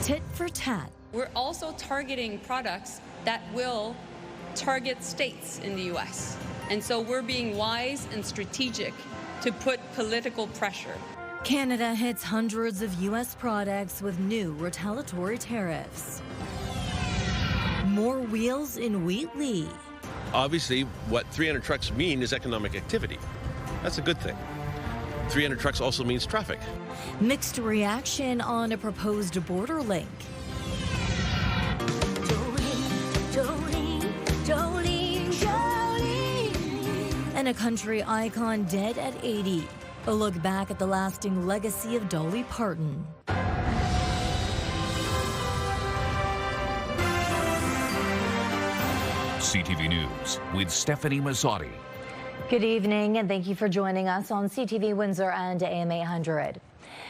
tit for tat. We're also targeting products that will target states in the U.S. And so we're being wise and strategic to put political pressure. Canada hits hundreds of U.S. products with new retaliatory tariffs. More wheels in Wheatley. Obviously, what 300 trucks mean is economic activity. That's a good thing. 300 trucks also means traffic. Mixed reaction on a proposed border link. And a country icon dead at 80. A look back at the lasting legacy of Dolly Parton. CTV News with Stefanie Masotti. Good evening, and thank you for joining us on CTV Windsor and AM 800.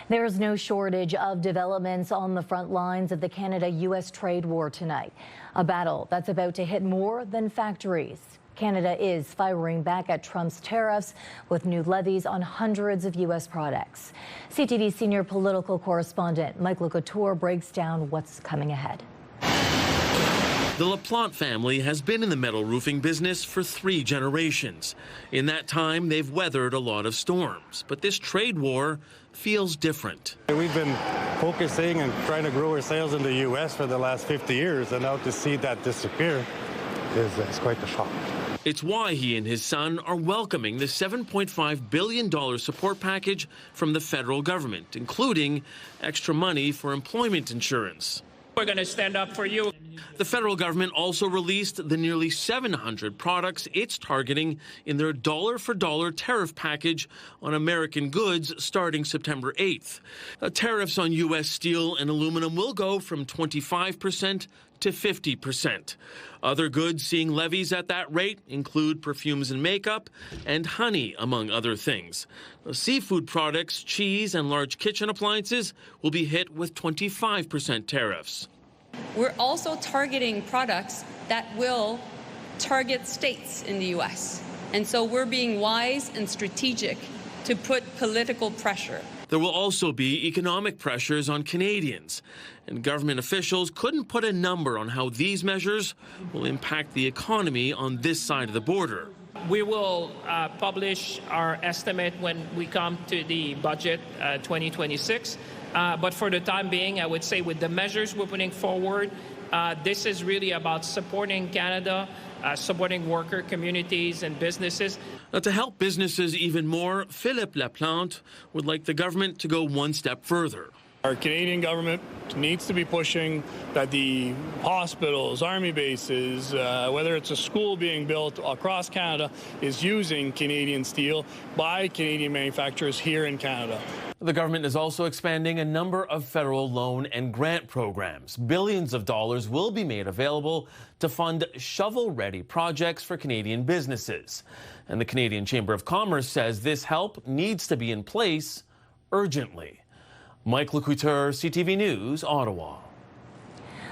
There is no shortage of developments on the front lines of the Canada-U.S. trade war tonight. A battle that's about to hit more than factories. Canada is firing back at Trump's tariffs with new levies on hundreds of U.S. products. CTV senior political correspondent Mike Couture breaks down what's coming ahead. The LaPlante family has been in the metal roofing business for 3 generations. In that time, they've weathered a lot of storms. But this trade war feels different. We've been focusing and trying to grow our sales in the U.S. for the last 50 years, and now to see that disappear is quite a shock. It's why he and his son are welcoming the $7.5 billion support package from the federal government, including extra money for employment insurance. We're going to stand up for you. The federal government also released the nearly 700 products it's targeting in their dollar-for-dollar tariff package on American goods starting September 8th. Tariffs on U.S. steel and aluminum will go from 25% to 50%. Other goods seeing levies at that rate include perfumes and makeup and honey, among other things. Seafood products, cheese, and large kitchen appliances will be hit with 25% tariffs. We're also targeting products that will target states in the U.S. And so we're being wise and strategic to put political pressure. There will also be economic pressures on Canadians, and government officials couldn't put a number on how these measures will impact the economy on this side of the border. We will publish our estimate when we come to the budget 2026. But for the time being, I would say with the measures we're putting forward, this is really about supporting Canada, supporting worker communities and businesses. Now, to help businesses even more, Philippe Laplante would like the government to go one step further. Our Canadian government needs to be pushing that the hospitals, army bases, whether it's a school being built across Canada, is using Canadian steel by Canadian manufacturers here in Canada. The government is also expanding a number of federal loan and grant programs. Billions of dollars will be made available to fund shovel-ready projects for Canadian businesses. And the Canadian Chamber of Commerce says this help needs to be in place urgently. Mike Couture, CTV News, Ottawa.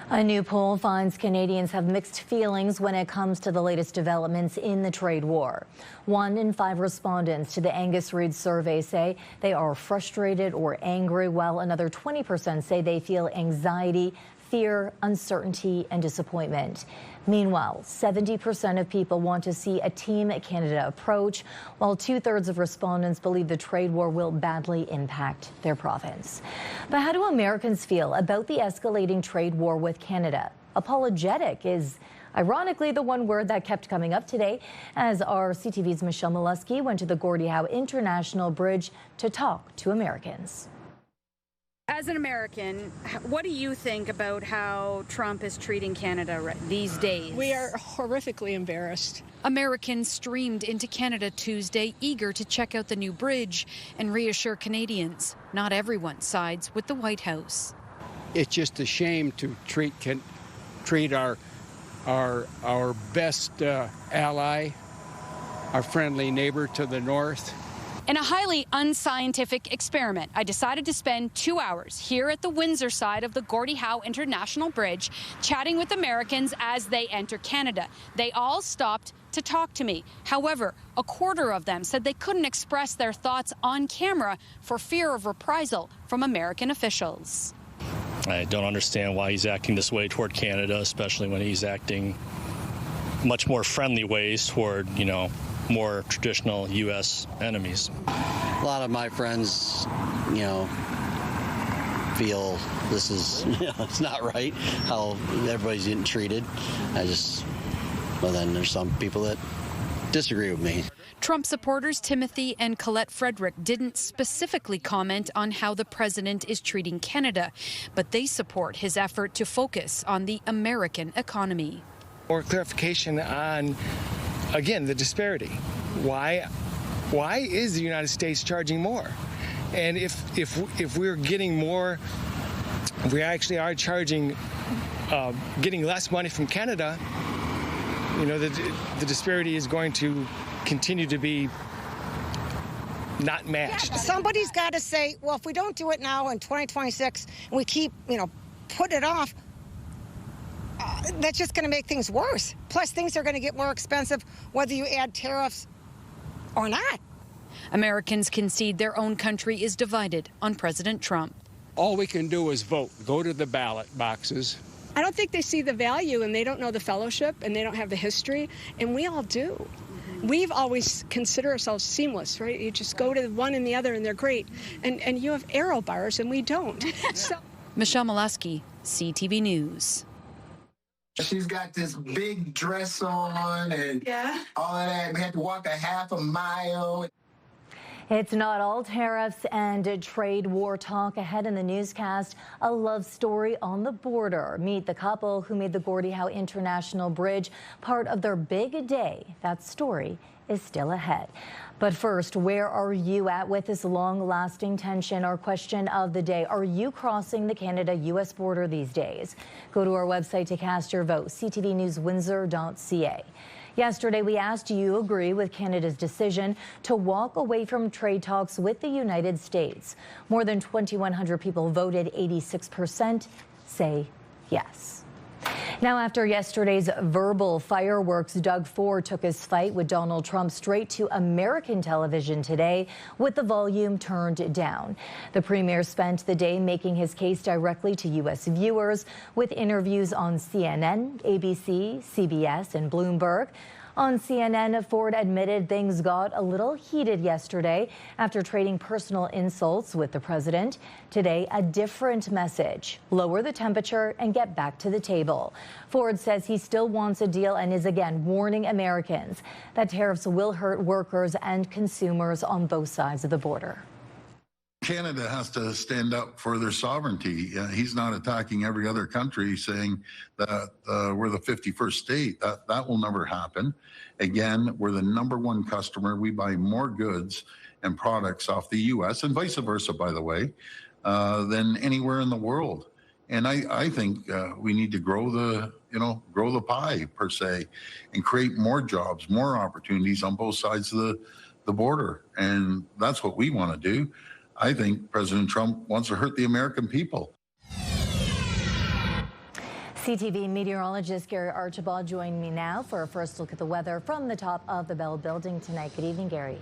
A new poll finds Canadians have mixed feelings when it comes to the latest developments in the trade war. 1 in 5 respondents to the Angus Reid survey say they are frustrated or angry, while another 20% say they feel anxiety, fear, uncertainty, and disappointment. Meanwhile, 70% of people want to see a Team Canada approach, while 2/3 of respondents believe the trade war will badly impact their province. But how do Americans feel about the escalating trade war with Canada? Apologetic is ironically the one word that kept coming up today as our CTV's Michelle Molesky went to the Gordie Howe International Bridge to talk to Americans. As an American, what do you think about how Trump is treating Canada these days? We are horrifically embarrassed. Americans streamed into Canada Tuesday, eager to check out the new bridge and reassure Canadians not everyone sides with the White House. It's just a shame to treat our best ally, our friendly neighbor to the north. In a highly unscientific experiment, I decided to spend 2 hours here at the Windsor side of the Gordie Howe International Bridge, chatting with Americans as they enter Canada. They all stopped to talk to me. However, a quarter of them said they couldn't express their thoughts on camera for fear of reprisal from American officials. I don't understand why he's acting this way toward Canada, especially when he's acting much more friendly ways toward, more traditional U.S. enemies. A lot of my friends, feel this is, it's not right how everybody's getting treated. Well, then there's some people that disagree with me. Trump supporters Timothy and Colette Frederick didn't specifically comment on how the president is treating Canada, but they support his effort to focus on the American economy. More clarification on, again, the disparity. Why is the United States charging more? And if we're getting more, if we actually are charging, getting less money from Canada, the disparity is going to continue to be not matched. Yeah, somebody's got to say, well, if we don't do it now in 2026 and we keep, put it off, that's just going to make things worse. Plus, things are going to get more expensive whether you add tariffs or not. Americans concede their own country is divided on President Trump. All we can do is vote, go to the ballot boxes. I don't think they see the value, and they don't know the fellowship, and they don't have the history, and we all do. We've always considered ourselves seamless, right? You just go to one and the other, and they're great. And you have arrow bars, and we don't. Michelle Molesky, CTV News. She's got this big dress on and all of that. We had to walk a half a mile. It's not all tariffs and trade war talk. Ahead in the newscast, a love story on the border. Meet the couple who made the Gordie Howe International Bridge part of their big day. That story is still ahead. But first, where are you at with this long-lasting tension? Our question of the day, are you crossing the Canada-U.S. border these days? Go to our website to cast your vote, ctvnewswindsor.ca. Yesterday, we asked, do you agree with Canada's decision to walk away from trade talks with the United States? More than 2,100 people voted, 86% say yes. Now, after yesterday's verbal fireworks, Doug Ford took his fight with Donald Trump straight to American television today with the volume turned down. The premier spent the day making his case directly to U.S. viewers with interviews on CNN, ABC, CBS, and Bloomberg. On CNN, Ford admitted things got a little heated yesterday after trading personal insults with the president. Today, a different message: lower the temperature and get back to the table. Ford says he still wants a deal and is again warning Americans that tariffs will hurt workers and consumers on both sides of the border. Canada has to stand up for their sovereignty. He's not attacking every other country saying that we're the 51st state. That will never happen. Again, we're the #1 customer. We buy more goods and products off the U.S. and vice versa, by the way, than anywhere in the world. And I think we need to grow the pie, per se, and create more jobs, more opportunities on both sides of the border. And that's what we want to do. I think President Trump wants to hurt the American people. CTV meteorologist Gary Archibald joined me now for a first look at the weather from the top of the Bell Building tonight. Good evening, Gary.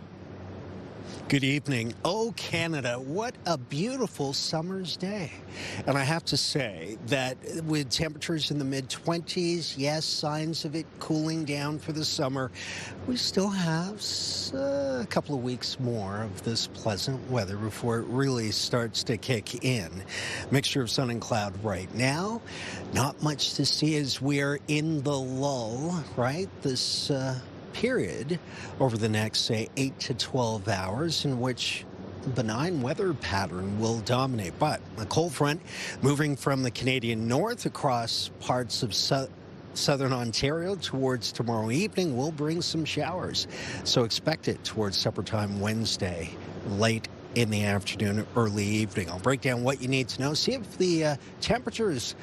Good evening. Oh, Canada, what a beautiful summer's day. And I have to say that with temperatures in the mid-20s, yes, signs of it cooling down for the summer, we still have a couple of weeks more of this pleasant weather before it really starts to kick in. Mixture of sun and cloud right now. Not much to see as we're in the lull, right? This period over the next, say, 8 to 12 hours in which a benign weather pattern will dominate. But a cold front moving from the Canadian north across parts of southern Ontario towards tomorrow evening will bring some showers. So expect it towards supper time Wednesday, late in the afternoon, early evening. I'll break down what you need to know. See if the temperatures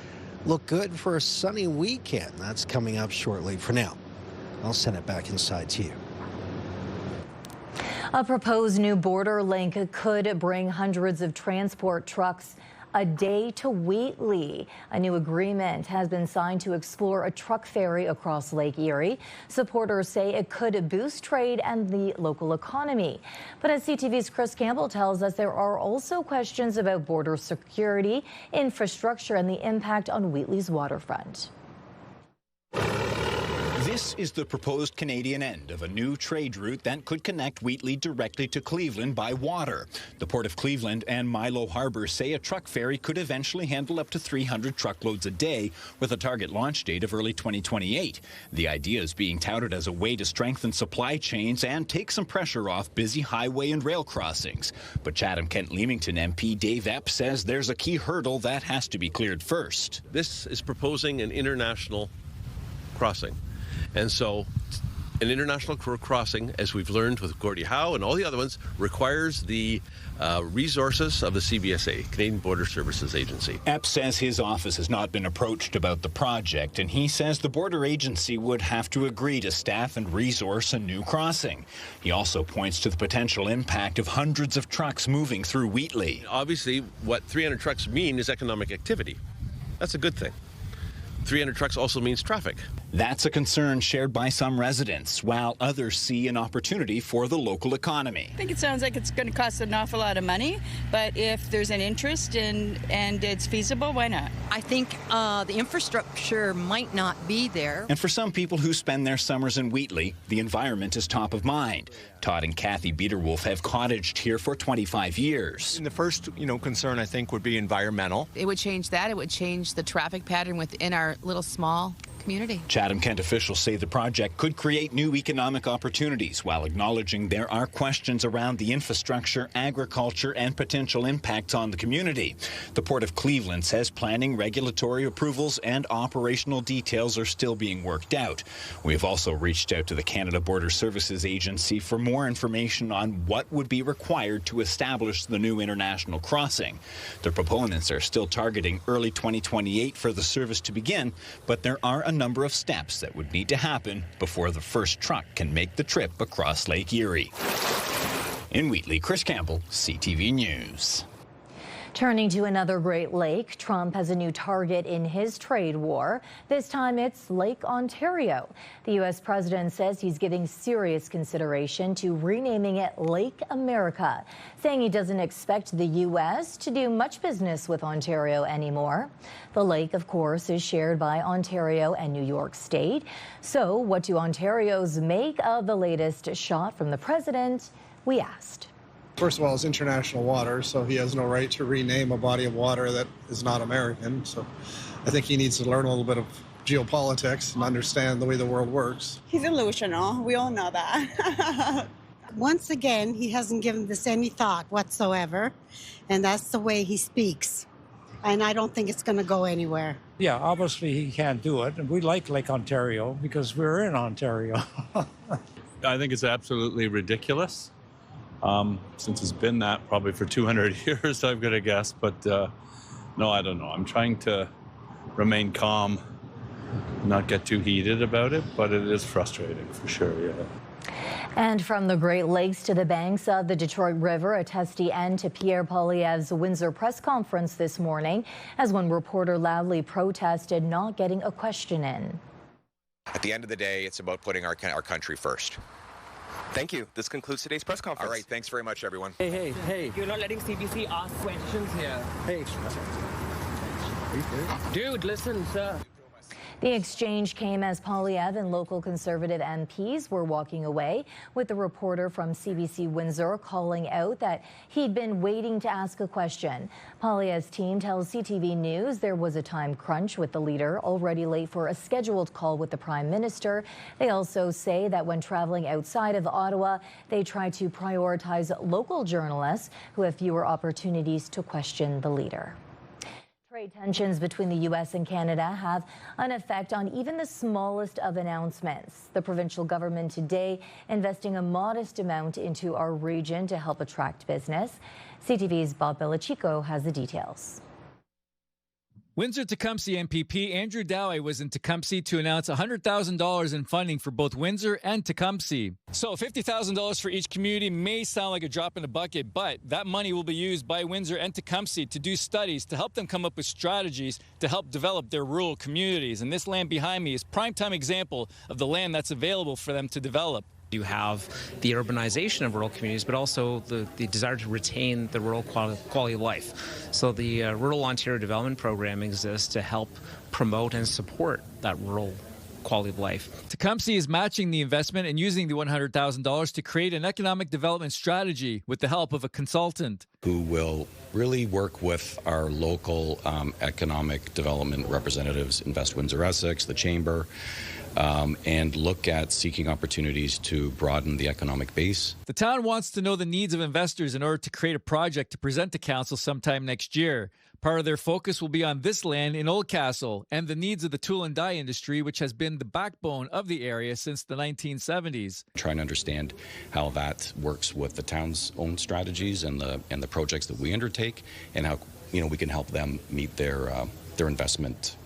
look good for a sunny weekend. That's coming up shortly. For now, I'll send it back inside to you. A proposed new border link could bring hundreds of transport trucks a day to Wheatley. A new agreement has been signed to explore a truck ferry across Lake Erie. Supporters say it could boost trade and the local economy. But as CTV's Chris Campbell tells us, there are also questions about border security, infrastructure, and the impact on Wheatley's waterfront. This is the proposed Canadian end of a new trade route that could connect Wheatley directly to Cleveland by water. The Port of Cleveland and Milo Harbor say a truck ferry could eventually handle up to 300 truckloads a day with a target launch date of early 2028. The idea is being touted as a way to strengthen supply chains and take some pressure off busy highway and rail crossings. But Chatham-Kent-Leamington MP Dave Epp says there's a key hurdle that has to be cleared first. This is proposing an international crossing. And so an international crossing, as we've learned with Gordie Howe and all the other ones, requires the resources of the CBSA, Canadian Border Services Agency. Epp says his office has not been approached about the project, and he says the border agency would have to agree to staff and resource a new crossing. He also points to the potential impact of hundreds of trucks moving through Wheatley. Obviously, what 300 trucks mean is economic activity. That's a good thing. 300 trucks also means traffic. That's a concern shared by some residents, while others see an opportunity for the local economy. I think it sounds like it's going to cost an awful lot of money, but if there's an interest and it's feasible, why not? I think the infrastructure might not be there. And for some people who spend their summers in Wheatley, the environment is top of mind. Todd and Kathy Biederwolf have cottaged here for 25 years. And the first, concern I think would be environmental. It would change that. It would change the traffic pattern within our little small community. Chatham-Kent officials say the project could create new economic opportunities while acknowledging there are questions around the infrastructure, agriculture, and potential impacts on the community. The Port of Cleveland says planning, regulatory approvals, and operational details are still being worked out. We have also reached out to the Canada Border Services Agency for more information on what would be required to establish the new international crossing. The proponents are still targeting early 2028 for the service to begin, but there are a number of steps that would need to happen before the first truck can make the trip across Lake Erie. In Wheatley, Chris Campbell, CTV News. Turning to another Great Lake, Trump has a new target in his trade war. This time it's Lake Ontario. The U.S. president says he's giving serious consideration to renaming it Lake America, saying he doesn't expect the U.S. to do much business with Ontario anymore. The lake, of course, is shared by Ontario and New York State. So what do Ontarios make of the latest shot from the president? We asked. First of all, it's international water, so he has no right to rename a body of water that is not American. So I think he needs to learn a little bit of geopolitics and understand the way the world works. He's delusional. We all know that. Once again, he hasn't given this any thought whatsoever, and that's the way he speaks. And I don't think it's going to go anywhere. Yeah, obviously he can't do it. And we like Lake Ontario because we're in Ontario. I think it's absolutely ridiculous. Since it's been that probably for 200 years, I've got to guess. But no, I don't know. I'm trying to remain calm, not get too heated about it, but it is frustrating for sure, yeah. And from the Great Lakes to the banks of the Detroit River, a testy end to Pierre Poilievre's Windsor press conference this morning as one reporter loudly protested not getting a question in. At the end of the day, it's about putting our country first. Thank you. This concludes today's press conference. All right. Thanks very much, everyone. Hey. You're not letting CBC ask questions here. Hey. Dude, listen, sir. The exchange came as Poilievre and local Conservative MPs were walking away, with the reporter from CBC Windsor calling out that he'd been waiting to ask a question. Poilievre's team tells CTV News there was a time crunch with the leader, already late for a scheduled call with the Prime Minister. They also say that when traveling outside of Ottawa, they try to prioritize local journalists who have fewer opportunities to question the leader. Trade tensions between the U.S. and Canada have an effect on even the smallest of announcements. The provincial government today investing a modest amount into our region to help attract business. CTV's Bob Belichico has the details. Windsor-Tecumseh MPP Andrew Dowey was in Tecumseh to announce $100,000 in funding for both Windsor and Tecumseh. So $50,000 for each community may sound like a drop in the bucket, but that money will be used by Windsor and Tecumseh to do studies to help them come up with strategies to help develop their rural communities. And this land behind me is a prime example of the land that's available for them to develop. You have the urbanization of rural communities, but also the desire to retain the rural quality of life. So the Rural Ontario Development Program exists to help promote and support that rural quality of life. Tecumseh is matching the investment and using the $100,000 to create an economic development strategy with the help of a consultant who will really work with our local economic development representatives, Invest Windsor Essex, the Chamber, and look at seeking opportunities to broaden the economic base. The town wants to know the needs of investors in order to create a project to present to council sometime next year. Part of their focus will be on this land in Oldcastle and the needs of the tool and die industry, which has been the backbone of the area since the 1970s. Trying to understand how that works with the town's own strategies and the projects that we undertake, and how we can help them meet their investment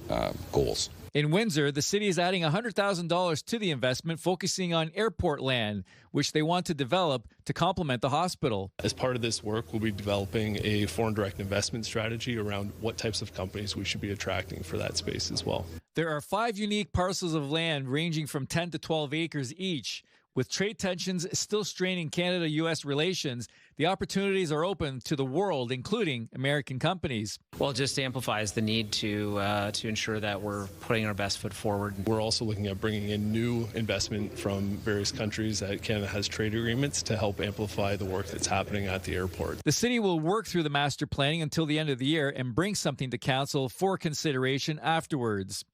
goals. In Windsor, the city is adding $100,000 to the investment, focusing on airport land, which they want to develop to complement the hospital. As part of this work, we'll be developing a foreign direct investment strategy around what types of companies we should be attracting for that space as well. There are 5 unique parcels of land ranging from 10 to 12 acres each. With trade tensions still straining Canada-U.S. relations, the opportunities are open to the world, including American companies. Well, it just amplifies the need to ensure that we're putting our best foot forward. We're also looking at bringing in new investment from various countries that Canada has trade agreements to help amplify the work that's happening at the airport. The city will work through the master planning until the end of the year and bring something to council for consideration afterwards.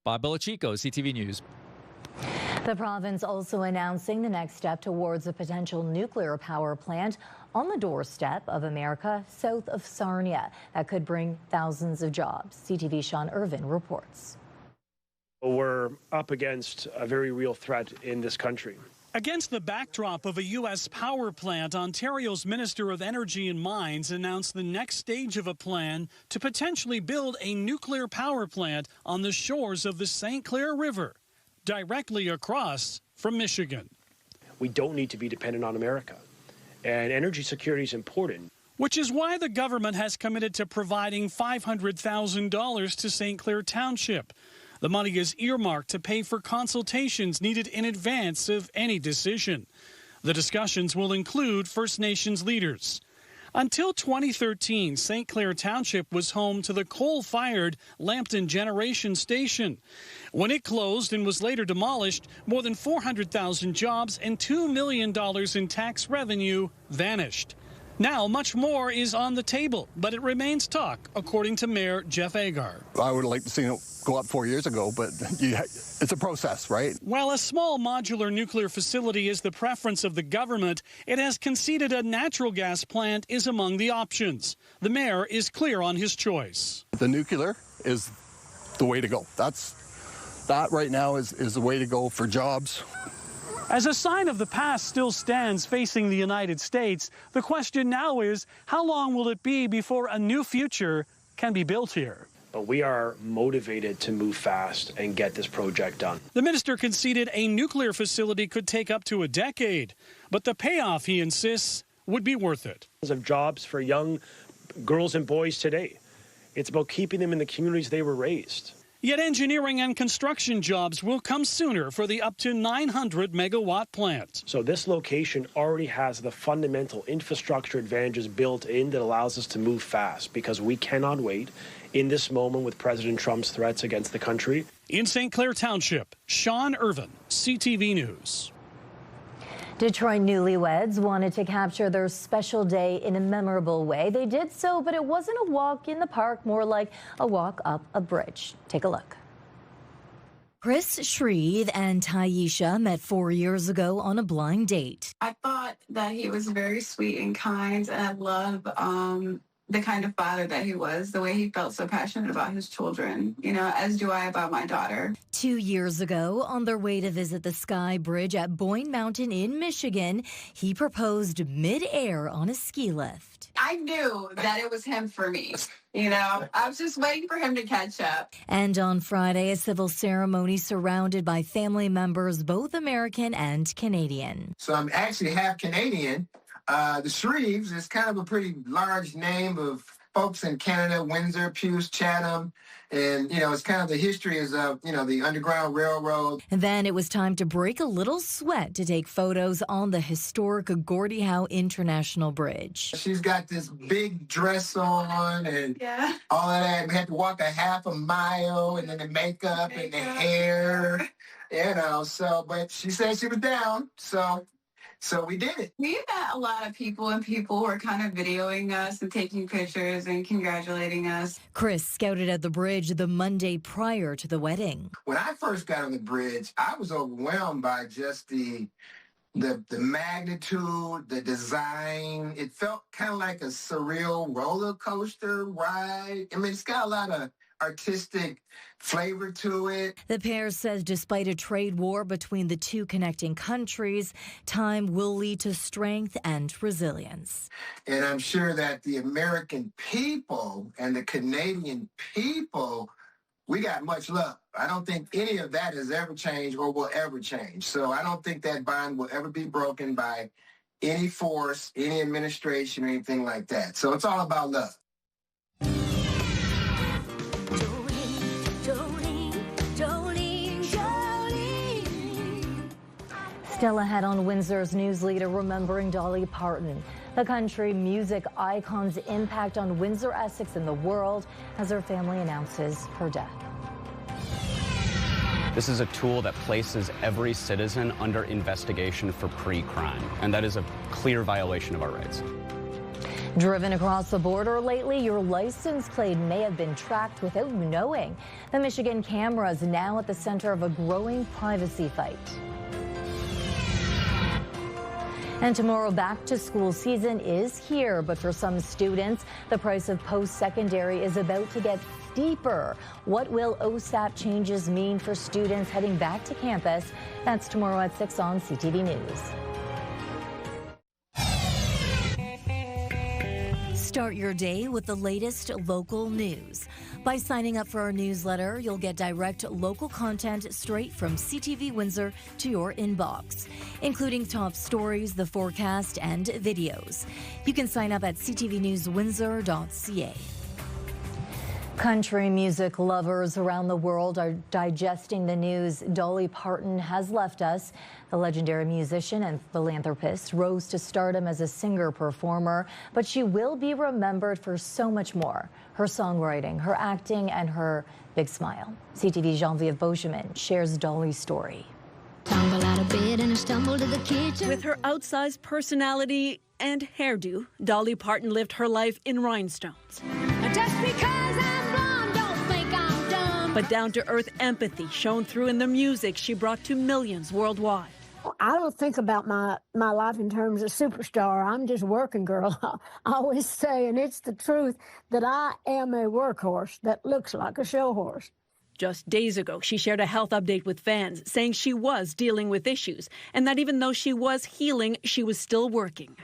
Bob Belichico, CTV News. The province also announcing the next step towards a potential nuclear power plant on the doorstep of America south of Sarnia that could bring thousands of jobs. CTV's Sean Irvin reports. We're up against a very real threat in this country. Against the backdrop of a U.S. power plant, Ontario's Minister of Energy and Mines announced the next stage of a plan to potentially build a nuclear power plant on the shores of the St. Clair River, directly across from Michigan. We don't need to be dependent on America, and energy security is important. Which is why the government has committed to providing $500,000 to St. Clair Township. The money is earmarked to pay for consultations needed in advance of any decision. The discussions will include First Nations leaders. Until 2013, St. Clair Township was home to the coal-fired Lambton Generation Station. When it closed and was later demolished, more than 400,000 jobs and $2 million in tax revenue vanished. Now, much more is on the table, but it remains talk, according to Mayor Jeff Agar. I would have liked to see it go up 4 years ago, but it's a process, right? While a small modular nuclear facility is the preference of the government, it has conceded a natural gas plant is among the options. The mayor is clear on his choice. The nuclear is the way to go. That right now is the way to go for jobs. As a sign of the past still stands facing the United States, the question now is, how long will it be before a new future can be built here? But we are motivated to move fast and get this project done. The minister conceded a nuclear facility could take up to a decade, but the payoff, he insists, would be worth it. Of jobs for young girls and boys today. It's about keeping them in the communities they were raised. Yet engineering and construction jobs will come sooner for the up to 900-megawatt plant. So this location already has the fundamental infrastructure advantages built in that allows us to move fast, because we cannot wait in this moment with President Trump's threats against the country. In St. Clair Township, Sean Irvin, CTV News. Detroit newlyweds wanted to capture their special day in a memorable way. They did so, but it wasn't a walk in the park, more like a walk up a bridge. Take a look. Chris Shreve and Taisha met 4 years ago on a blind date. I thought that he was very sweet and kind, and I love the kind of father that he was, the way he felt so passionate about his children, as do I about my daughter. 2 years ago, on their way to visit the Sky Bridge at Boyne Mountain in Michigan, he proposed mid-air on a ski lift. I I knew that it was him for me. You know, I was just waiting for him to catch up. And on Friday, a civil ceremony surrounded by family members, both American and Canadian. So I'm actually half Canadian. The Shreves is kind of a pretty large name of folks in Canada, Windsor, Pewes, Chatham. And, it's kind of the history is of, the Underground Railroad. And then it was time to break a little sweat to take photos on the historic Gordie Howe International Bridge. She's got this big dress on and all of that. We had to walk a half a mile and then the makeup and the hair, but she said she was down. So we did it. We met a lot of people, and people were kind of videoing us and taking pictures and congratulating us. Chris scouted at the bridge the Monday prior to the wedding. When I first got on the bridge, I was overwhelmed by just the magnitude, the design. It felt kind of like a surreal roller coaster ride. I mean, it's got a lot of artistic flavor to it. The pair says despite a trade war between the two connecting countries, time will lead to strength and resilience. And I'm sure that the American people and the Canadian people, we got much love. I don't think any of that has ever changed or will ever change. So I don't think that bond will ever be broken by any force, any administration, or anything like that. So it's all about love. Still ahead on Windsor's news leader remembering Dolly Parton, the country music icon's impact on Windsor, Essex, and the world as her family announces her death. This is a tool that places every citizen under investigation for pre-crime, and that is a clear violation of our rights. Driven across the border lately, your license plate may have been tracked without you knowing. The Michigan camera is now at the center of a growing privacy fight. And tomorrow, back to school season is here, but for some students, the price of post-secondary is about to get steeper. What will OSAP changes mean for students heading back to campus? That's tomorrow at 6 on CTV News. Start your day with the latest local news. By signing up for our newsletter, you'll get direct local content straight from CTV Windsor to your inbox, including top stories, the forecast, and videos. You can sign up at ctvnewswindsor.ca. Country music lovers around the world are digesting the news. Dolly Parton has left us. The legendary musician and philanthropist rose to stardom as a singer-performer, but she will be remembered for so much more. Her songwriting, her acting, and her big smile. CTV's Genevieve Beauchemin shares Dolly's story. Tumble out of bed and stumble to the kitchen. With her outsized personality and hairdo, Dolly Parton lived her life in rhinestones. Just because I'm blonde, don't think I'm dumb. But down-to-earth empathy shone through in the music she brought to millions worldwide. I don't think about my life in terms of superstar. I'm just a working girl. I always say, and it's the truth, that I am a workhorse that looks like a show horse. Just days ago, she shared a health update with fans, saying she was dealing with issues, and that even though she was healing, she was still working.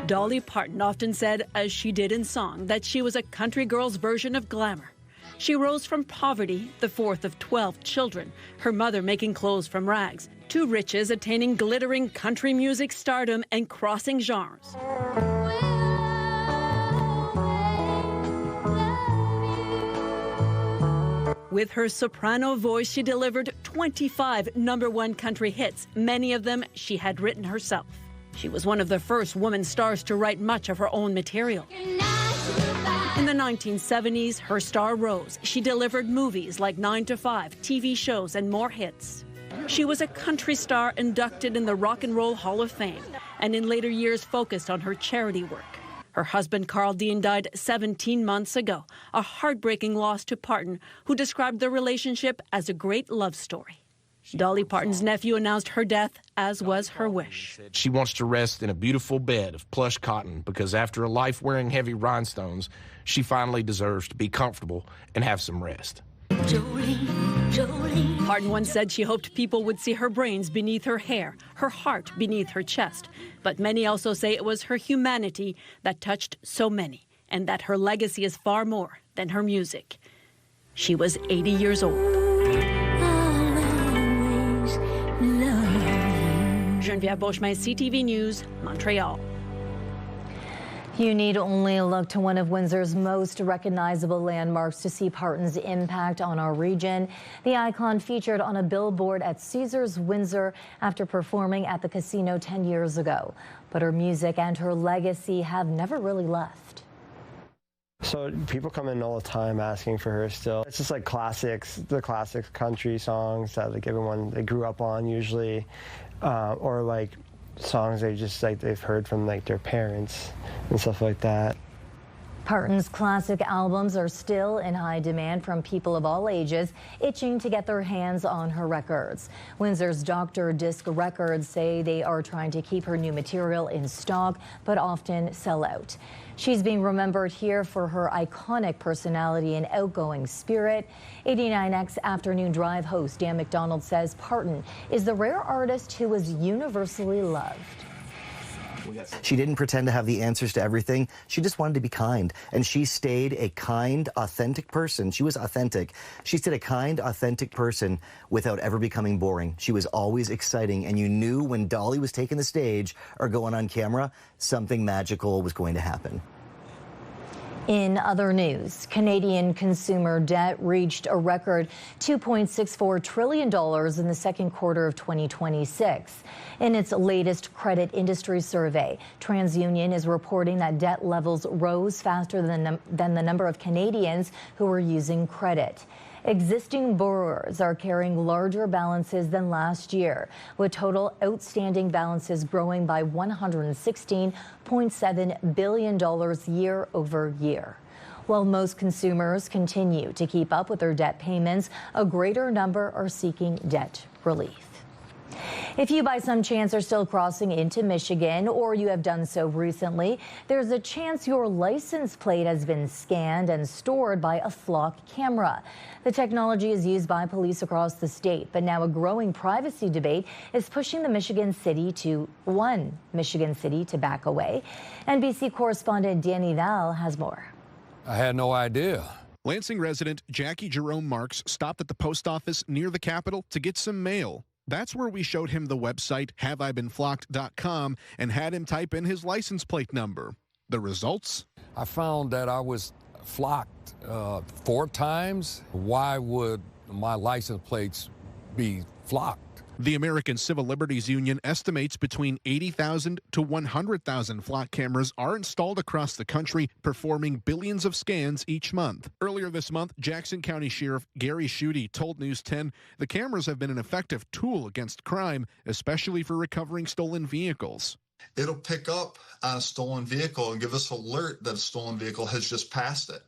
Dolly Parton often said, as she did in song, that she was a country girl's version of glamour. She rose from poverty, the fourth of 12 children, her mother making clothes from rags, to riches, attaining glittering country music stardom and crossing genres. With her soprano voice, she delivered 25 '1 country hits, many of them she had written herself. She was one of the first women stars to write much of her own material. In the 1970s, her star rose. She delivered movies like 9 to 5, TV shows, and more hits. She was a country star inducted in the Rock and Roll Hall of Fame, and in later years focused on her charity work. Her husband, Carl Dean, died 17 months ago, a heartbreaking loss to Parton, who described their relationship as a great love story. Dolly Parton's nephew announced her death, as was her wish. She wants to rest in a beautiful bed of plush cotton because after a life wearing heavy rhinestones, she finally deserves to be comfortable and have some rest. Parton once said she hoped people would see her brains beneath her hair, her heart beneath her chest. But many also say it was her humanity that touched so many, and that her legacy is far more than her music. She was 80 years old. Geneviève Beauchemin, CTV News, Montreal. You need only look to one of Windsor's most recognizable landmarks to see Parton's impact on our region. The icon featured on a billboard at Caesars Windsor after performing at the casino 10 years ago. But her music and her legacy have never really left. So people come in all the time asking for her still. It's just like classics, the classic country songs that like everyone they grew up on usually, or like songs they've heard from like their parents and stuff like that. Parton's classic albums are still in high demand from people of all ages itching to get their hands on her records. Windsor's Dr. Disc Records say they are trying to keep her new material in stock, but often sell out. She's being remembered here for her iconic personality and outgoing spirit. 89X Afternoon Drive host Dan McDonald says Parton is the rare artist who was universally loved. She didn't pretend to have the answers to everything. She just wanted to be kind. And she stayed a kind, authentic person. She was authentic. She stayed a kind, authentic person without ever becoming boring. She was always exciting. And you knew when Dolly was taking the stage or going on camera, something magical was going to happen. In other news, Canadian consumer debt reached a record $2.64 trillion in the second quarter of 2026. In its latest credit industry survey, TransUnion is reporting that debt levels rose faster than the number of Canadians who are using credit. Existing borrowers are carrying larger balances than last year, with total outstanding balances growing by $116.7 billion year over year. While most consumers continue to keep up with their debt payments, a greater number are seeking debt relief. If you by some chance are still crossing into Michigan, or you have done so recently, there's a chance your license plate has been scanned and stored by a flock camera. The technology is used by police across the state, but now a growing privacy debate is pushing one Michigan city to back away. NBC correspondent Danny Val has more. I had no idea. Lansing resident Jackie Jerome Marks stopped at the post office near the Capitol to get some mail. That's where we showed him the website haveibeenflocked.com and had him type in his license plate number. The results? I found that I was flocked 4 times. Why would my license plates be flocked? The American Civil Liberties Union estimates between 80,000 to 100,000 flock cameras are installed across the country, performing billions of scans each month. Earlier this month, Jackson County Sheriff Gary Schutte told News 10 the cameras have been an effective tool against crime, especially for recovering stolen vehicles. It'll pick up on a stolen vehicle and give us an alert that a stolen vehicle has just passed it.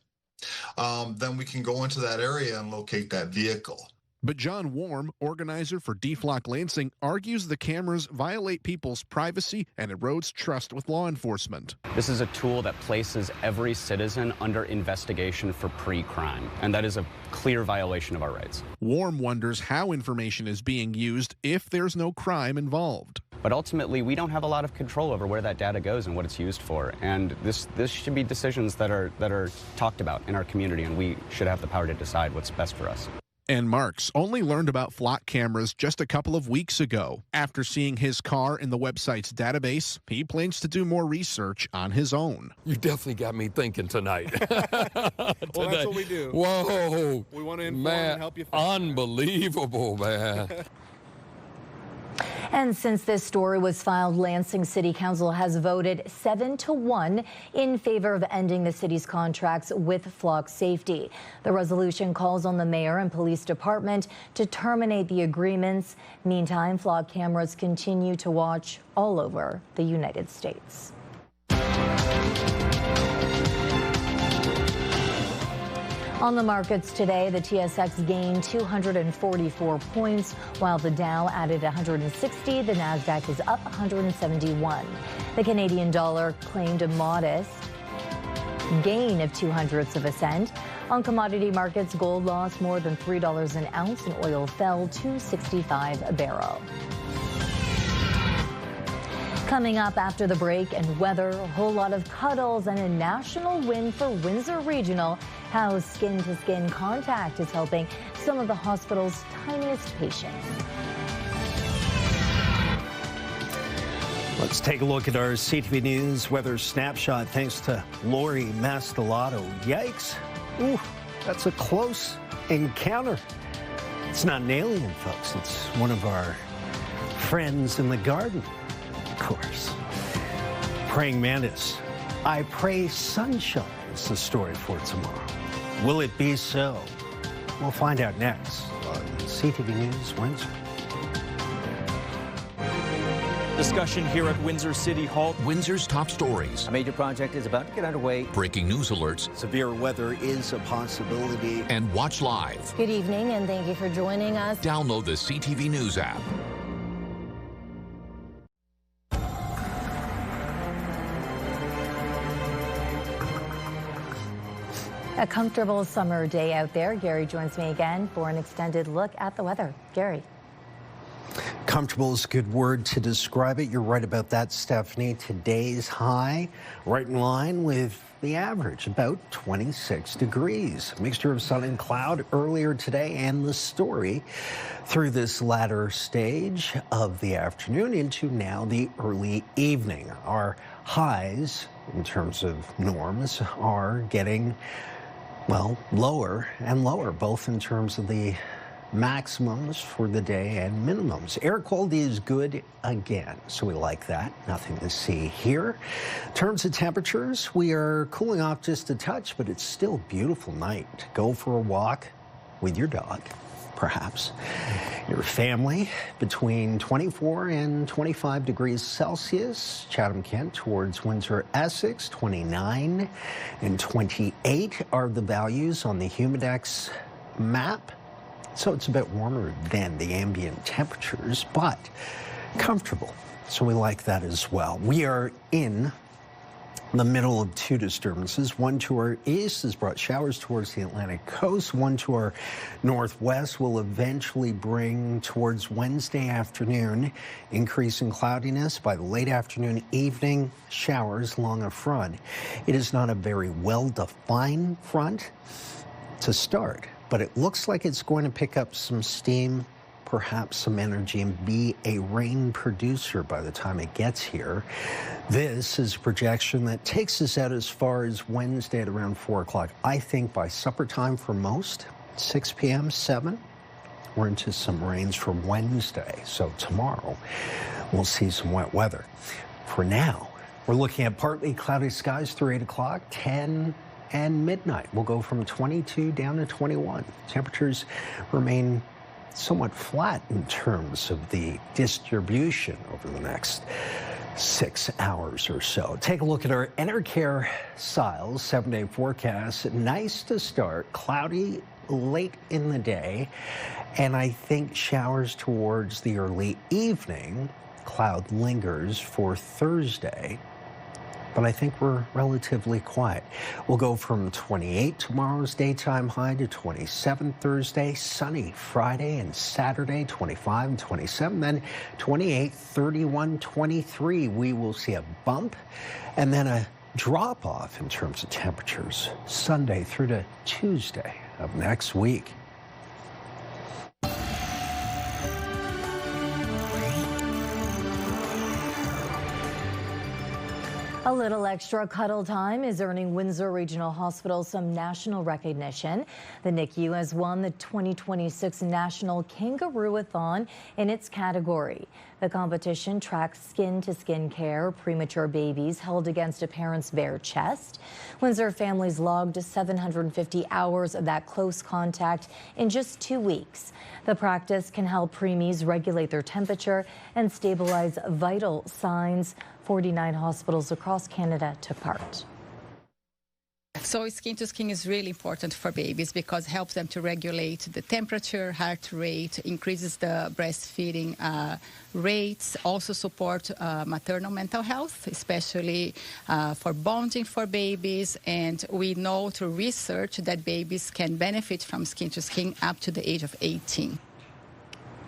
Then we can go into that area and locate that vehicle. But John Warm, organizer for Deflock Lansing, argues the cameras violate people's privacy and erodes trust with law enforcement. This is a tool that places every citizen under investigation for pre-crime, and that is a clear violation of our rights. Warm wonders how information is being used if there's no crime involved. But ultimately, we don't have a lot of control over where that data goes and what it's used for. And this should be decisions that are talked about in our community, and we should have the power to decide what's best for us. And Marks only learned about flock cameras just a couple of weeks ago. After seeing his car in the website's database, he plans to do more research on his own. You definitely got me thinking tonight. Well, that's what we do. Whoa. We want to inform and help you think. Unbelievable, man. And since this story was filed, Lansing City Council has voted 7-1 in favor of ending the city's contracts with flock safety. The resolution calls on the mayor and police department to terminate the agreements. Meantime, flock cameras continue to watch all over the United States. On the markets today, the TSX gained 244 points, while the Dow added 160. The Nasdaq is up 171. The Canadian dollar claimed a modest gain of 0.02 cents. On commodity markets, gold lost more than $3 an ounce and oil fell to $65 a barrel. Coming up after the break and weather, a whole lot of cuddles and a national win for Windsor Regional. How skin-to-skin contact is helping some of the hospital's tiniest patients. Let's take a look at our CTV News weather snapshot thanks to Lori Mastellato. Yikes. Ooh, that's a close encounter. It's not an alien, folks. It's one of our friends in the garden, of course. Praying mantis. I pray sunshine is the story for tomorrow. Will it be so? We'll find out next on CTV News Windsor. Discussion here at Windsor City Hall. Windsor's top stories. A major project is about to get underway. Breaking news alerts. Severe weather is a possibility. And watch live. Good evening and thank you for joining us. Download the CTV News app. A comfortable summer day out there. Gary joins me again for an extended look at the weather. Gary. Comfortable is a good word to describe it. You're right about that, Stephanie. Today's high, right in line with the average, about 26 degrees. A mixture of sun and cloud earlier today, and the story through this latter stage of the afternoon into now the early evening. Our highs, in terms of norms, are getting, well, lower and lower, both in terms of the maximums for the day and minimums. Air quality is good again, so we like that. Nothing to see here. In terms of temperatures, we are cooling off just a touch, but it's still a beautiful night to go for a walk with your dog, perhaps your family, between 24 and 25 degrees Celsius. Chatham-Kent towards Windsor-Essex, 29 and 28 are the values on the Humidex map. So it's a bit warmer than the ambient temperatures, but comfortable. So we like that as well. We are in the middle of two disturbances. One to our east has brought showers towards the Atlantic coast. One to our northwest will eventually bring towards Wednesday afternoon increasing cloudiness. By the late afternoon, evening, showers along a front. It is not a very well-defined front to start, but it looks like it's going to pick up some steam, perhaps some energy, and be a rain producer by the time it gets here. This is a projection that takes us out as far as Wednesday at around 4 o'clock. I think by supper time for most, 6 p.m., 7, we're into some rains for Wednesday. So tomorrow, we'll see some wet weather. For now, we're looking at partly cloudy skies through 8 o'clock, 10 and midnight. We'll go from 22 down to 21. Temperatures remain somewhat flat in terms of the distribution over the next 6 hours or so. Take a look at our Enercare Siles 7-day forecast. Nice to start, cloudy late in the day, and I think showers towards the early evening. Cloud lingers for Thursday, but I think we're relatively quiet. We'll go from 28 tomorrow's daytime high to 27 Thursday, sunny Friday and Saturday, 25 and 27, then 28, 31, 23. We will see a bump and then a drop off in terms of temperatures Sunday through to Tuesday of next week. A little extra cuddle time is earning Windsor Regional Hospital some national recognition. The NICU has won the 2026 National Kangaroo-a-thon in its category. The competition tracks skin-to-skin care, premature babies held against a parent's bare chest. Windsor families logged 750 hours of that close contact in just 2 weeks. The practice can help preemies regulate their temperature and stabilize vital signs. 49 hospitals across Canada took part. So skin to skin is really important for babies because it helps them to regulate the temperature, heart rate, increases the breastfeeding rates, also support maternal mental health, especially for bonding for babies. And we know through research that babies can benefit from skin to skin up to the age of 18.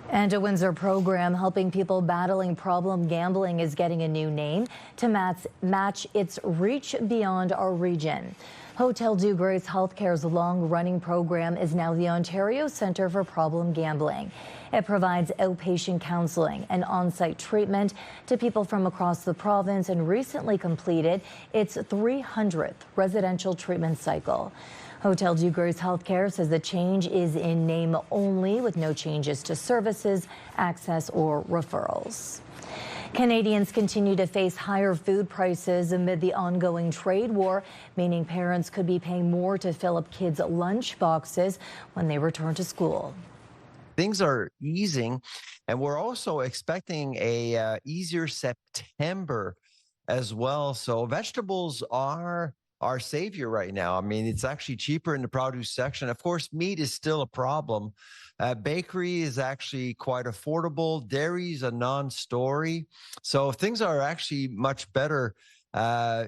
And a Windsor program helping people battling problem gambling is getting a new name to match its reach beyond our region. Hotel Dieu Grace Healthcare's long-running program is now the Ontario Centre for Problem Gambling. It provides outpatient counseling and on-site treatment to people from across the province and recently completed its 300th residential treatment cycle. Hotel Dieu Grace Healthcare says the change is in name only with no changes to services, access, or referrals. Canadians continue to face higher food prices amid the ongoing trade war, meaning parents could be paying more to fill up kids' lunch boxes when they return to school. Things are easing, and we're also expecting a easier September as well. So vegetables are our savior right now. I mean, it's actually cheaper in the produce section. Of course, meat is still a problem. Bakery is actually quite affordable. Dairy is a non-story. So things are actually much better,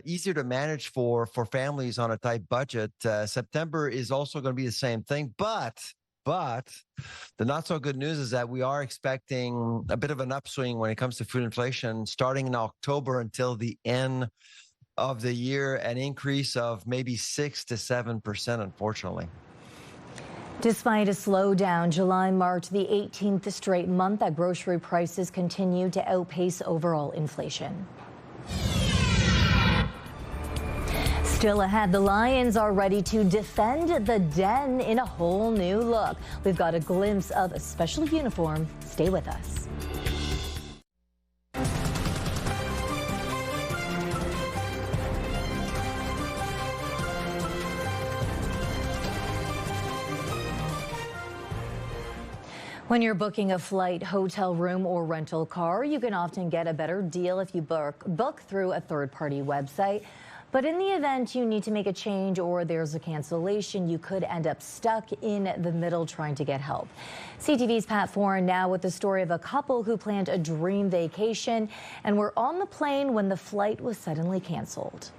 easier to manage for families on a tight budget. September is also going to be the same thing. But the not so good news is that we are expecting a bit of an upswing when it comes to food inflation starting in October until the end of the year, an increase of maybe 6 to 7%, unfortunately. Despite a slowdown, July marked the 18th straight month that grocery prices continued to outpace overall inflation. Still ahead, the Lions are ready to defend the Den in a whole new look. We've got a glimpse of a special uniform. Stay with us. When you're booking a flight, hotel room, or rental car, you can often get a better deal if you book through a third-party website. But in the event you need to make a change or there's a cancellation, you could end up stuck in the middle trying to get help. CTV's Pat Foran now with the story of a couple who planned a dream vacation and were on the plane when the flight was suddenly canceled.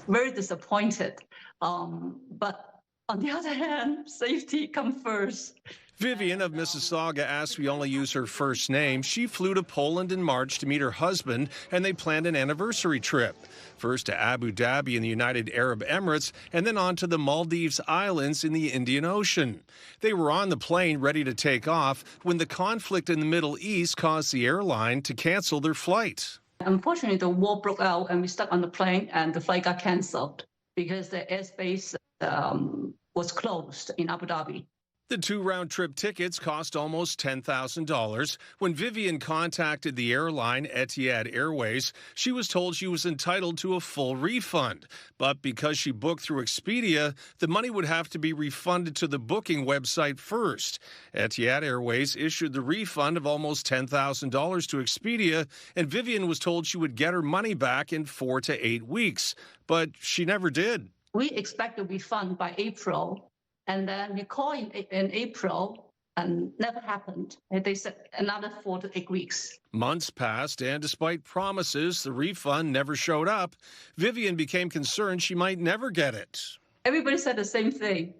Very disappointed, but on the other hand, safety comes first. Vivian of Mississauga asked we only use her first name. She flew to Poland in March to meet her husband, and they planned an anniversary trip. First to Abu Dhabi in the United Arab Emirates, and then on to the Maldives Islands in the Indian Ocean. They were on the plane ready to take off when the conflict in the Middle East caused the airline to cancel their flight. Unfortunately, the war broke out, and we stuck on the plane, and the flight got canceled because the airspace was closed in Abu Dhabi. The 2 round-trip tickets cost almost $10,000. When Vivian contacted the airline, Etihad Airways, she was told she was entitled to a full refund. But because she booked through Expedia, the money would have to be refunded to the booking website first. Etihad Airways issued the refund of almost $10,000 to Expedia, and Vivian was told she would get her money back in 4 to 8 weeks. But she never did. We expect a refund by April. And then we call in April and never happened. And they said another 4 to 8 weeks. Months passed, and despite promises, the refund never showed up. Vivian became concerned she might never get it. Everybody said the same thing,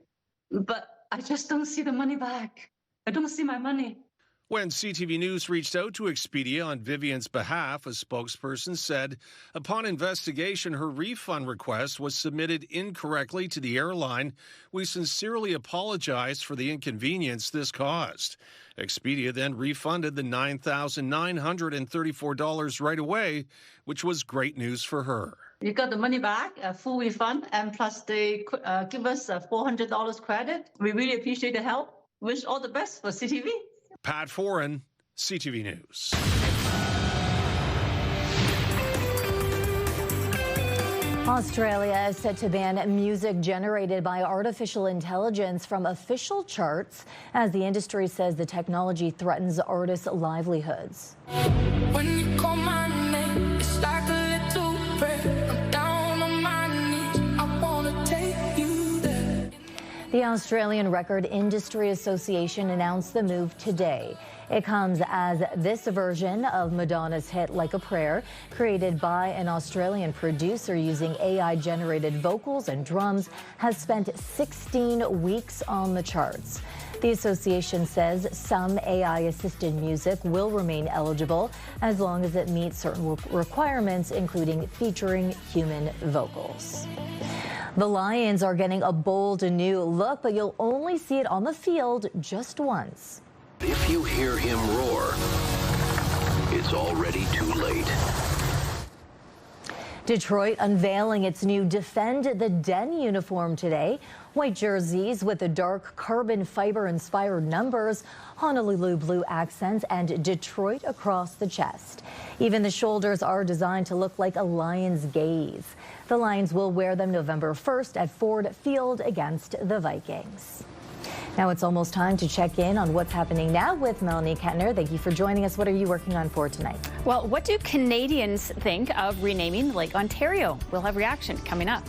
but I just don't see the money back. I don't see my money. When CTV News reached out to Expedia on Vivian's behalf, a spokesperson said, upon investigation, her refund request was submitted incorrectly to the airline. We sincerely apologize for the inconvenience this caused. Expedia then refunded the $9,934 right away, which was great news for her. We got the money back, a full refund, and plus they give us a $400 credit. We really appreciate the help. Wish all the best for CTV. Pat Foran, CTV News. Australia is set to ban music generated by artificial intelligence from official charts as the industry says the technology threatens artists' livelihoods. When you call my name, it's like a little prayer. I'm down on my knees. I want to take you The Australian Record Industry Association announced the move today. It comes as this version of Madonna's hit Like a Prayer, created by an Australian producer using AI-generated vocals and drums, has spent 16 weeks on the charts. The association says some AI-assisted music will remain eligible as long as it meets certain requirements, including featuring human vocals. The Lions are getting a bold new look, but you'll only see it on the field just once. If you hear him roar, it's already too late. Detroit unveiling its new Defend the Den uniform today. White jerseys with the dark carbon fiber inspired numbers, Honolulu blue accents, and Detroit across the chest. Even the shoulders are designed to look like a lion's gaze. The Lions will wear them November 1st at Ford Field against the Vikings. Now it's almost time to check in on what's happening now with Melanie Kettner. Thank you for joining us. What are you working on for tonight? Well, what do Canadians think of renaming Lake Ontario? We'll have reaction coming up.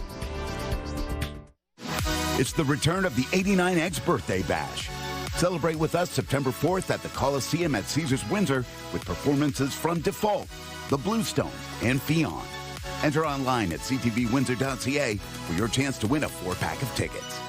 It's the return of the 89X Birthday Bash. Celebrate with us September 4th at the Coliseum at Caesars Windsor with performances from Default, The Bluestone, and Fionn. Enter online at ctvwindsor.ca for your chance to win a 4-pack of tickets.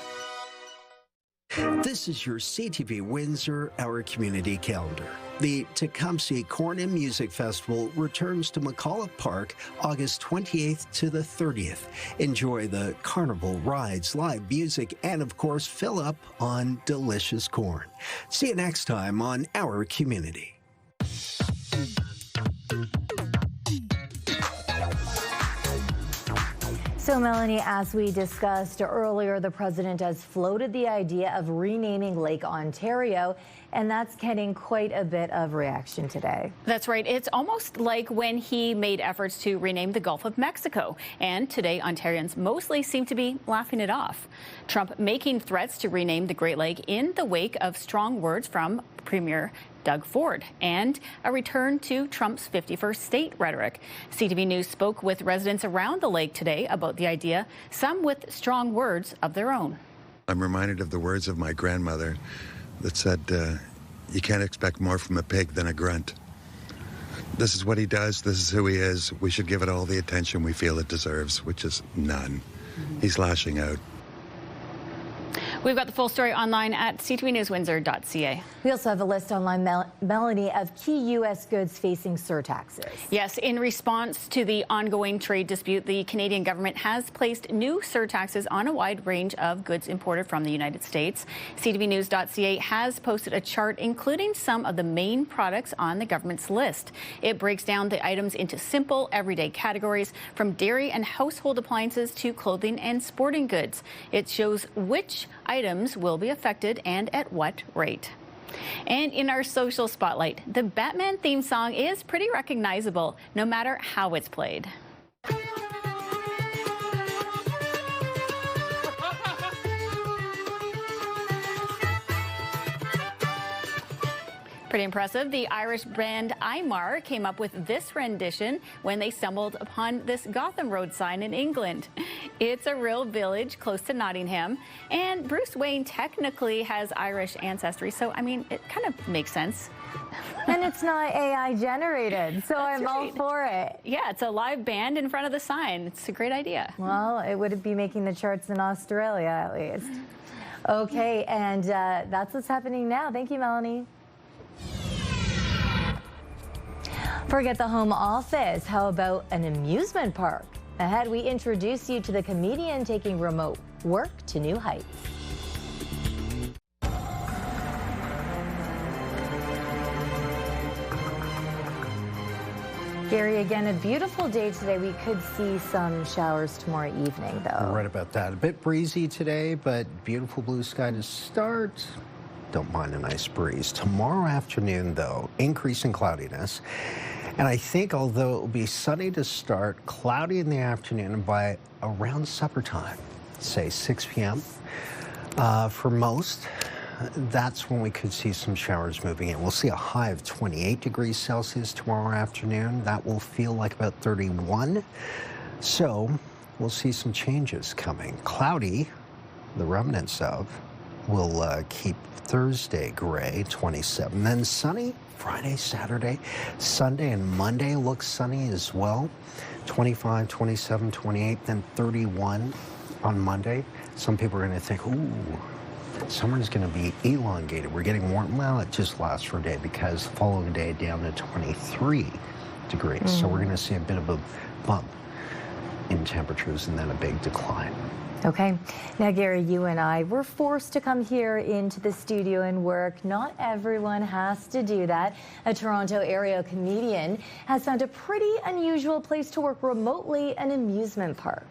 This is your CTV Windsor Hour Community Calendar. The Tecumseh Corn and Music Festival returns to McAuliffe Park August 28th to the 30th. Enjoy the carnival, rides, live music, and of course, fill up on delicious corn. See you next time on Our Community. So, Melanie, as we discussed earlier, the president has floated the idea of renaming Lake Ontario, and that's getting quite a bit of reaction today. That's right. It's almost like when he made efforts to rename the Gulf of Mexico. And today, Ontarians mostly seem to be laughing it off. Trump making threats to rename the Great Lake in the wake of strong words from Premier Doug Ford and a return to Trump's 51st state rhetoric. CTV News spoke with residents around the lake today about the idea, some with strong words of their own. I'm reminded of the words of my grandmother that said, you can't expect more from a pig than a grunt. This is what he does. This is who he is. We should give it all the attention we feel it deserves, which is none. He's lashing out. We've got the full story online at ctvnewswindsor.ca. We also have a list online, Melanie, of key U.S. goods facing surtaxes. Yes, in response to the ongoing trade dispute, the Canadian government has placed new surtaxes on a wide range of goods imported from the United States. ctvnews.ca has posted a chart including some of the main products on the government's list. It breaks down the items into simple, everyday categories, from dairy and household appliances to clothing and sporting goods. It shows which items will be affected and at what rate. And in our social spotlight, the Batman theme song is pretty recognizable no matter how it's played. Pretty impressive. The Irish band Aymar came up with this rendition when they stumbled upon this Gotham Road sign in England. It's a real village close to Nottingham, and Bruce Wayne technically has Irish ancestry, so I mean, it kind of makes sense. And it's not AI generated, so That's I'm all right. for it. Yeah, it's a live band in front of the sign. It's a great idea. Well, it would be making the charts in Australia, at least. Okay, and that's what's happening now. Thank you, Melanie. Forget the home office. How about an amusement park? Ahead, we introduce you to the comedian taking remote work to new heights. Gary, again, a beautiful day today. We could see some showers tomorrow evening, though. Right about that. A bit breezy today, but beautiful blue sky to start. Don't mind a nice breeze. Tomorrow afternoon, though, increasing cloudiness. And I think although it will be sunny to start, cloudy in the afternoon by around supper time, say 6 p.m. For most, that's when we could see some showers moving in. We'll see a high of 28 degrees Celsius tomorrow afternoon. That will feel like about 31. So we'll see some changes coming. Cloudy, the remnants of, We'll keep Thursday gray, 27. Then sunny Friday, Saturday, Sunday, and Monday looks sunny as well. 25, 27, 28, then 31 on Monday. Some people are going to think, ooh, summer's going to be elongated. We're getting warm. Well, it just lasts for a day because the following day down to 23 degrees. So we're going to see a bit of a bump in temperatures and then a big decline. Okay. Now, Gary, you and I were forced to come here into the studio and work. Not everyone has to do that. A Toronto area comedian has found a pretty unusual place to work remotely, an amusement park.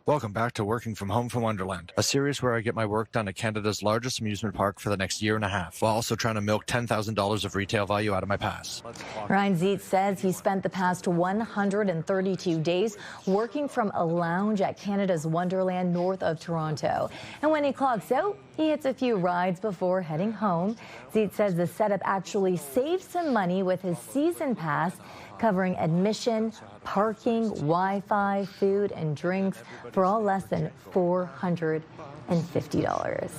Welcome back to Working From Home from Wonderland, a series where I get my work done at Canada's largest amusement park for the next year and a half, while also trying to milk $10,000 of retail value out of my pass. Ryan Zietz says he spent the past 132 days working from a lounge at Canada's Wonderland north of Toronto. And when he clocks out, he hits a few rides before heading home. Zietz says the setup actually saved some money with his season pass, covering admission, parking, Wi-Fi, food, and drinks for all less than $450.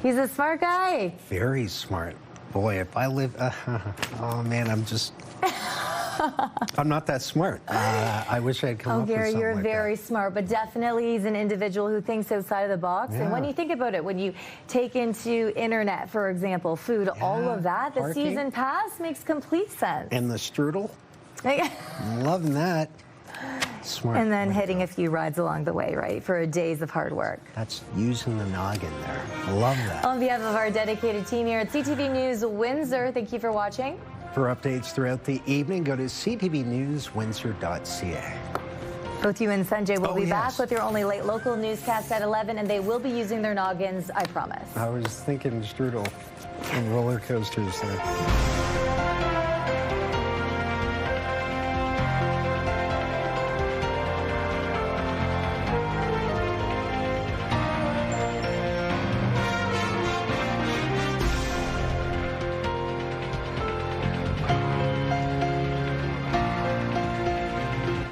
He's a smart guy. Very smart. Boy, if I live... oh, man, I'm not that smart. I wish I had come up with Gary, something you're like very smart, but definitely he's an individual who thinks outside of the box. Yeah. And when you think about it, when you take into internet, for example, food, all of that, the season pass makes complete sense. And the strudel? Loving that. Smart. And then hitting a few rides along the way, right, for days of hard work. That's using the noggin there. I love that. On behalf of our dedicated team here at CTV News Windsor, thank you for watching. For updates throughout the evening, go to ctvnewswindsor.ca. Both you and Sanjay will be back with your only late local newscast at 11, and they will be using their noggins, I promise. I was thinking strudel and roller coasters there.